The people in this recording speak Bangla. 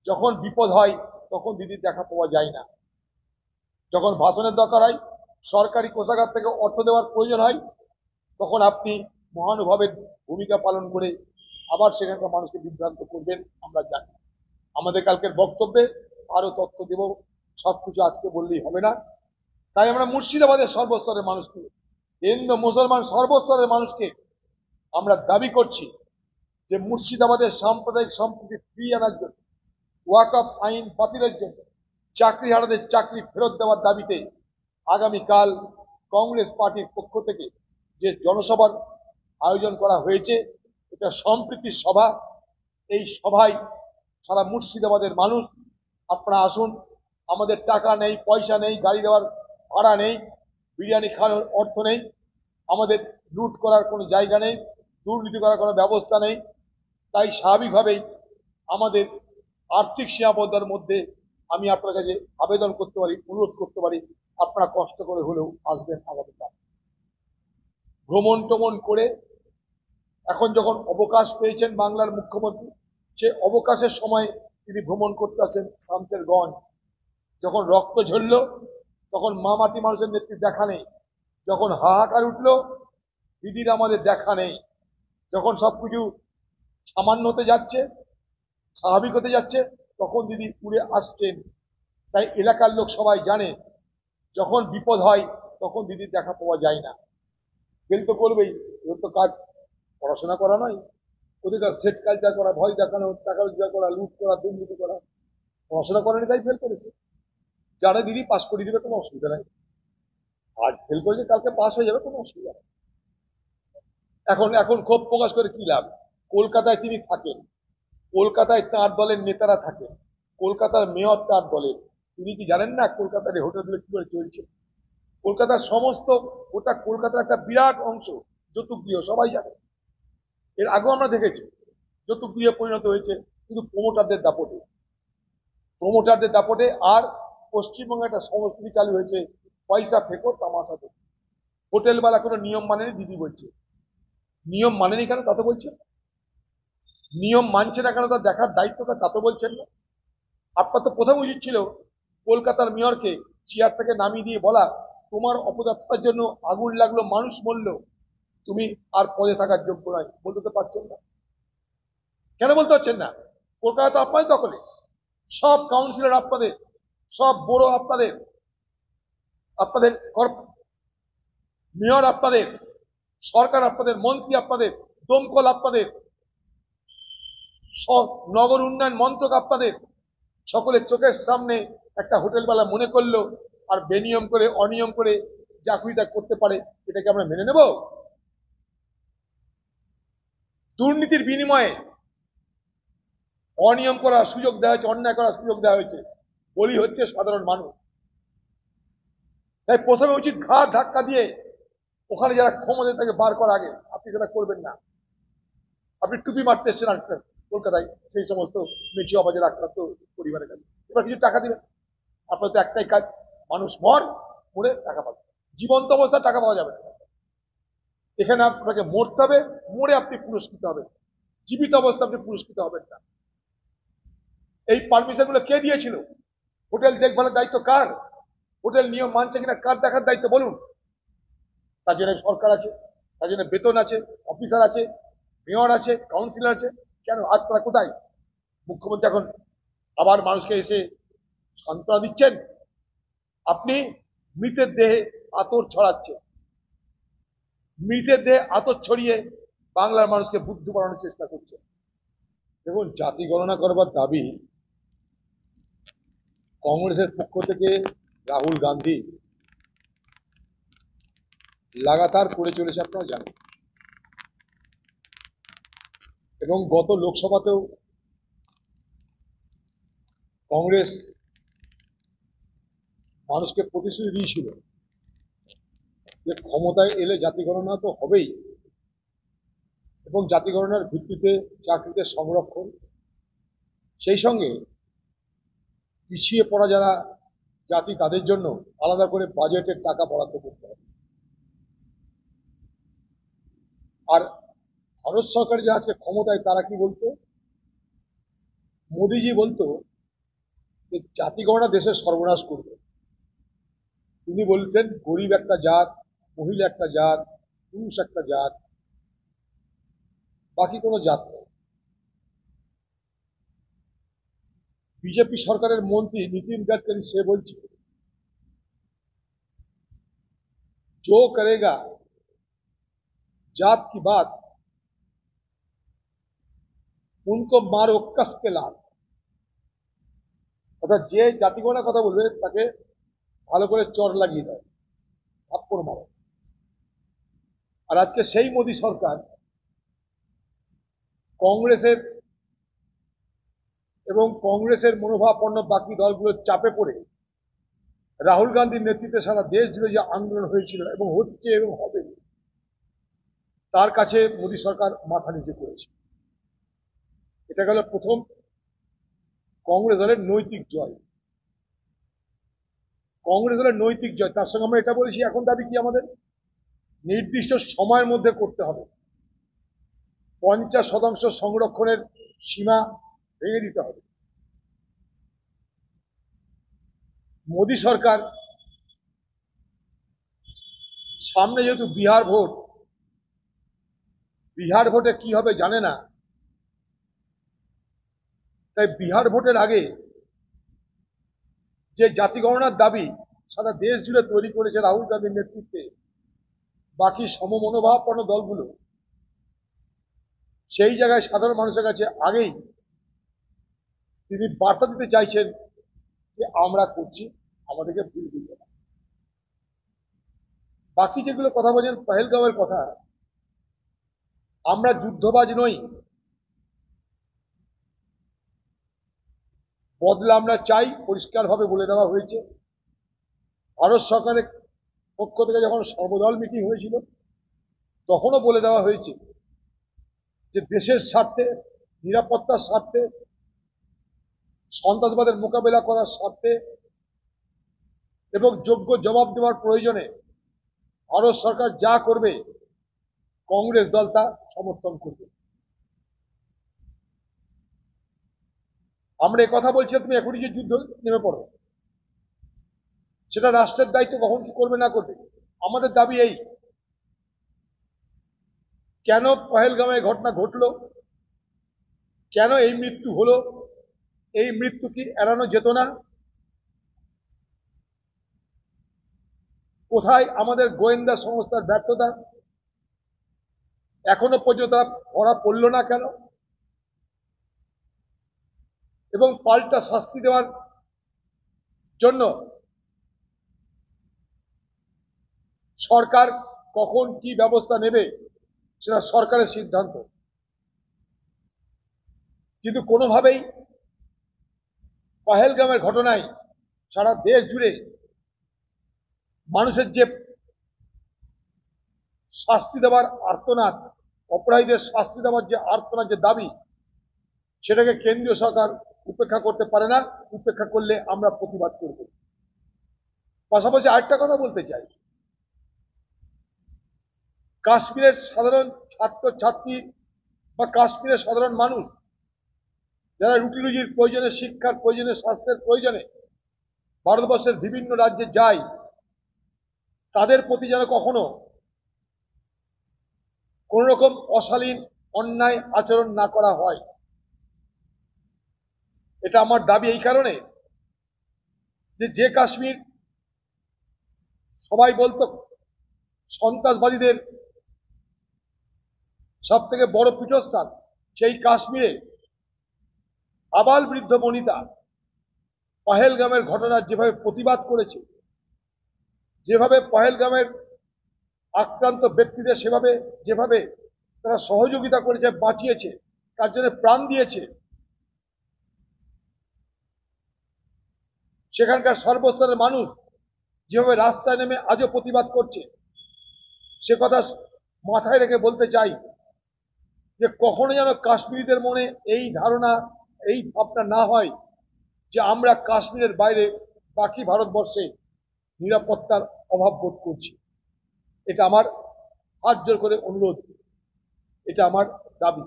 যখন বিপদ হয় তখন দিদির দেখা পাওয়া যায় না। যখন ভাষণের দরকার হয়, সরকারি কোষাগার থেকে অর্থ দেওয়ার প্রয়োজন হয়, তখন আপনি মহানুভাবের ভূমিকা পালন করে আবার সেখানকার মানুষকে বিভ্রান্ত করবেন। আমরা জানি আমাদের কালকের বক্তব্যে আরো তথ্য দেব, সবকিছু আজকে বললেই হবে না। তাই আমরা মুর্শিদাবাদের সর্বস্তরের মানুষকে, হিন্দু মুসলমান সর্বস্তরের মানুষকে আমরা দাবি করছি যে মুর্শিদাবাদের সাম্প্রদায়িক সম্প্রীতি ফিরিয়ে আনার জন্য, ওয়াকফ আইন বাতিলের জন্য, চাকরিহারাদের চাকরি ফেরত দেওয়ার দাবিতে আগামীকাল কংগ্রেস পার্টির পক্ষ থেকে যে জনসভার আয়োজন করা হয়েছে, এটা সম্প্রীতির সভা। এই সভায় সারা মুর্শিদাবাদের মানুষ আপনারা আসুন। আমাদের টাকা নেই, পয়সা নেই, গাড়ি দেওয়ার ভাড়া নেই, বিরিয়ানি খাওয়ার অর্থ নেই, আমাদের লুট করার কোনো জায়গা নেই, দুর্নীতি করার কোনো ব্যবস্থা নেই। তাই স্বাভাবিকভাবেই আমাদের আর্থিক সীমাবদ্ধতার মধ্যে আমি আপনার কাছে আবেদন করতে পারি, অনুরোধ করতে পারি, আপনারা কষ্ট করে হলেও আসবেন আগামীকাল। ভ্রমণ টমন করে এখন যখন অবকাশ পেয়েছেন বাংলার মুখ্যমন্ত্রী, সে অবকাশের সময় তিনি ভ্রমণ করতে আসেন শামসেরগঞ্জ। যখন রক্ত ঝরল তখন মাটি মানুষের নেত্রীর দেখা নেই। যখন হাহাকার উঠল দিদির আমাদের দেখা নেই। যখন সবকিছু সামান্য হতে যাচ্ছে, স্বাভাবিক হতে যাচ্ছে, তখন দিদি উড়ে আসছেন। তাই এলাকার লোক সবাই জানে যখন বিপদ হয় তখন দিদির দেখা পাওয়া যায় না। ফেল তো করবেই, ওর তো কাজ পড়াশোনা করা নয়, ওদের কাজ সেট কালচার করা, ভয় দেখানো, টাকা রোজগার করা, লুট করা, দুর্নীতি করা। পড়াশোনা করেনি তাই ফেল করেছে। যারা দিদি পাস করিয়ে দেবে, কোনো অসুবিধা নাই। আজ ফেল করেছে, কালকে পাস হয়ে যাবে, কোনো অসুবিধা নেই। এখন এখন ক্ষোভ প্রকাশ করে কি লাভ? কলকাতায় তিনি থাকেন, কলকাতায় তার দলের নেতারা থাকেন, কলকাতার মেয়র তার দলের। তিনি কি জানেন না কলকাতার এই হোটেলগুলো কি করে চলছে? কলকাতার সমস্ত, ওটা কলকাতার একটা বিরাট অংশ যৌতুকগৃহ, সবাই জানে। এর আগেও আমরা দেখেছি যৌতুকগৃহে পরিণত হয়েছে শুধু প্রমোটারদের দাপটে, প্রমোটারদের দাপটে। আর পশ্চিমবঙ্গে একটা সংস্কৃতি চালু হয়েছে, পয়সা ফেঁকো তামাশা দেখো। হোটেলওয়ালা কোনো নিয়ম মানেনি, দিদি বলছে নিয়ম মানেনি কেন তা তো বলছেন, নিয়ম মানছে না কেন তার দেখার দায়িত্বটা তা তো বলছেন না। আপনার তো প্রথম উচিত ছিল কলকাতার মেয়রকে চেয়ার থেকে নামিয়ে দিয়ে বলা, তোমার অপদার্থতার জন্য আগুন লাগলো, মানুষ মরলো, তুমি আর পদে থাকার যোগ্য নয়। বলতে তো পারছেন না, কেন বলতে পারছেন না? কলকাতা তো আপনাদের দখলে, সব কাউন্সিলর আপনাদের, সব বড় আপনাদের, আপনাদের মেয়র আপনাদের, সরকার আপনাদের, মন্ত্রী আপনাদের, দমকল আপনাদের, নগর উন্নয়ন মন্ত্রক আপনাদের। সকলের চোখের সামনে একটা হোটেলওয়ালা মনে করলো আর বেনিয়ম করে, অনিয়ম করে চাকরিটা করতে পারে, এটাকে আমরা মেনে নেব? দুর্নীতির বিনিময়ে অনিয়ম করার সুযোগ দেওয়া হয়েছে, অন্যায় করার সুযোগ দেওয়া হয়েছে, বলি হচ্ছে সাধারণ মানুষ। তাই প্রথমে উচিত ঘাড় ধাক্কা দিয়ে ওখানে যারা ক্ষমতা তাকে বার করার আগে আপনি সেটা করবেন না। আপনি টুপি মারতে এসছেন কলকাতায় সেই সমস্ত মেচি অবাজের আক্রান্ত পরিবারের কাছে, এবার কিছু টাকা দিবেন। আপনার তো একটাই কাজ, মানুষ মরে টাকা পাবে, জীবন্ত অবস্থায় টাকা পাওয়া যাবে না। এখানে আপনাকে মরতে হবে, মরে আপনি পুরস্কৃত হবেন, জীবিত অবস্থা আপনি পুরস্কৃত হবেন না। এই পারমিশন গুলো কে দিয়েছিল? হোটেল দেখভালের দায়িত্ব কার? হোটেল নিয়ম মানছে কিনা কার দেখার দায়িত্ব বলুন? তার জন্য সরকার আছে, তার জন্য বেতন আছে, অফিসার আছে, মেয়র আছে, কাউন্সিলর আছে। কেন আজ তারা কোথায়? মুখ্যমন্ত্রী এখন আবার মানুষকে এসে সান্ত্বনা দিচ্ছেন। আপনি মৃতের দেহে আতর ছড়াচ্ছেন, মৃতের দেহে আতর ছড়িয়ে বাংলার মানুষকে বুদ্ধ বানানোর চেষ্টা করছেন। দেখুন, জাতি গণনা করবার দাবি কংগ্রেসের পক্ষ থেকে রাহুল গান্ধী লাগাতার করে চলেছে, আপনারা জানেন। এবং গত লোকসভাতেও কংগ্রেস মানুষকে প্রতিশ্রুতি দিয়েছিল যে ক্ষমতায় এলে জাতি গণনা তো হবেই, এবং জাতি গণনার ভিত্তিতে চাকরিতে সংরক্ষণ, সেই সঙ্গে পিছিয়ে পড়া যারা জাতি তাদের জন্য আলাদা করে বাজেটের টাকা বরাদ্দ করতে হবে। আর ভারত সরকার যারা আজকে ক্ষমতায় তারা কি বলতো? মোদিজি বলতো যে জাতিগণনা দেশের সর্বনাশ করবে। তিনি বলছেন গরিব একটা জাত, মহিলা একটা জাত, পুরুষ একটা জাত, বাকি কোনো জাত নেই। বিজেপি সরকারের মন্ত্রী নীতিন গডকরি সে বলছে जो करेगा जात की बात उनको मारो कस के लात। অর্থাৎ যে জাতিগণনার কথা বলবে তাকে ভালো করে চর লাগিয়ে দেয়, থাপ্পড় মারো। আর আজকে সেই মোদী সরকার কংগ্রেসের এবং কংগ্রেসের মনোভাবাপন্ন বাকি দলগুলোর চাপে পড়ে রাহুল গান্ধীর নেতৃত্বে সারা দেশ জুড়ে যে আন্দোলন হয়েছিল এবং হচ্ছে এবং হবে, তার কাছে মোদী সরকার মাথা নিচু করেছে। এটা গেল প্রথম কংগ্রেস দলের নৈতিক জয়। কংগ্রেস দলের নৈতিক জয়, তার সঙ্গে আমরা এটা বলেছি এখন দাবি কি আমাদের নির্দিষ্ট সময়ের মধ্যে করতে হবে। 50% সংরক্ষণের সীমা ভেঙে দিতে হবে। মোদী সরকার সামনে যেহেতু বিহার ভোটে কি হবে জানে না, তাই বিহার ভোটের আগে যে জাতিগণনার দাবি সারা দেশ জুড়ে তৈরি করেছে রাহুল গান্ধীর নেতৃত্বে বাকি সমমনোভাবাপন্ন দলগুলো, সেই জায়গায় সাধারণ মানুষের কাছে আগেই তিনি বার্তা দিতে চাইছেন যে আমরা করছি, আমাদেরকে ভুল দিতে না। বাকি যেগুলো কথা বলছেন পহেলগাঁওয়ের কথা, আমরা যুদ্ধবাজ নই, বদলা আমরা চাই, পরিষ্কারভাবে বলে দেওয়া হয়েছে। ভারত সরকারের পক্ষ থেকে যখন সর্বদল মিটিং হয়েছিল তখনও বলে দেওয়া হয়েছে যে দেশের স্বার্থে, নিরাপত্তার স্বার্থে, সন্ত্রাসবাদের মোকাবেলা করার স্বার্থে এবং যোগ্য জবাব দেওয়ার প্রয়োজনে ভারত সরকার যা করবে কংগ্রেস দল তা সমর্থন করবে। আমরা কথা বলছি তুমি এখনই যে যুদ্ধ নেমে পড়ো, সেটা রাষ্ট্রের দায়িত্ব, কখন কি করবে না করবে। আমাদের দাবি এই, কেন পহেলগাঁওয়ে ঘটনা ঘটলো, কেন এই মৃত্যু হলো, এই মৃত্যু কি এড়ানো যেত না? কোথায় আমাদের গোয়েন্দা সংস্থার ব্যর্থতা, এখনো পর্যন্ত তারা ধরা পড়ল না কেন? এবং পাল্টা শাস্তি দেওয়ার জন্য সরকার কখন কি ব্যবস্থা নেবে সেটা সরকারের সিদ্ধান্ত। কিন্তু কোনোভাবেই পহেলগাঁওয়ের ঘটনায় সারা দেশ জুড়ে মানুষের যে শাস্তি দেওয়ার আর্তনাদ, অপরাধীদের শাস্তি দেওয়ার যে আর্তনাদ, যে দাবি, সেটাকে কেন্দ্রীয় সরকার উপেক্ষা করতে পারে না। উপেক্ষা করলে আমরা প্রতিবাদ করব। পাশাপাশি আরেকটা কথা বলতে চাই, কাশ্মীরের সাধারণ ছাত্র ছাত্রী বা কাশ্মীরের সাধারণ মানুষ যারা রুটি রুজির প্রয়োজনে, শিক্ষার প্রয়োজনে, স্বাস্থ্যের প্রয়োজনে ভারতবর্ষের বিভিন্ন রাজ্যে যায়, তাদের প্রতি যেন কখনো কোন রকম অশালীন অন্যায় আচরণ না করা হয়। এটা আমার দাবি এই কারণে যে কাশ্মীর সবাই বলতো সন্ত্রাসবাদীদের সব থেকে বড় পীঠস্থান, সেই কাশ্মীরে আবাল বৃদ্ধ বনিতা পহেলগাঁওয়ের ঘটনার যেভাবে প্রতিবাদ করেছে, যেভাবে পহেলগাঁওয়ের আক্রান্ত ব্যক্তিদের যেভাবে তারা সহযোগিতা করেছে, বাঁচিয়েছে, তার জন্য প্রাণ দিয়েছে, সেখানকার সর্বস্তরের মানুষ যেভাবে রাস্তায় নেমে আজও প্রতিবাদ করছে, সে কথা মাথায় রেখে বলতে চাই যে কখনো যেন কাশ্মীরিদের মনে এই ধারণা, এই ভাবনা না হয় যে আমরা কাশ্মীরের বাইরে বাকি ভারতবর্ষে নিরাপত্তার অভাব বোধ করছি। এটা আমার হাত জোর করে অনুরোধ, এটা আমার দাবি।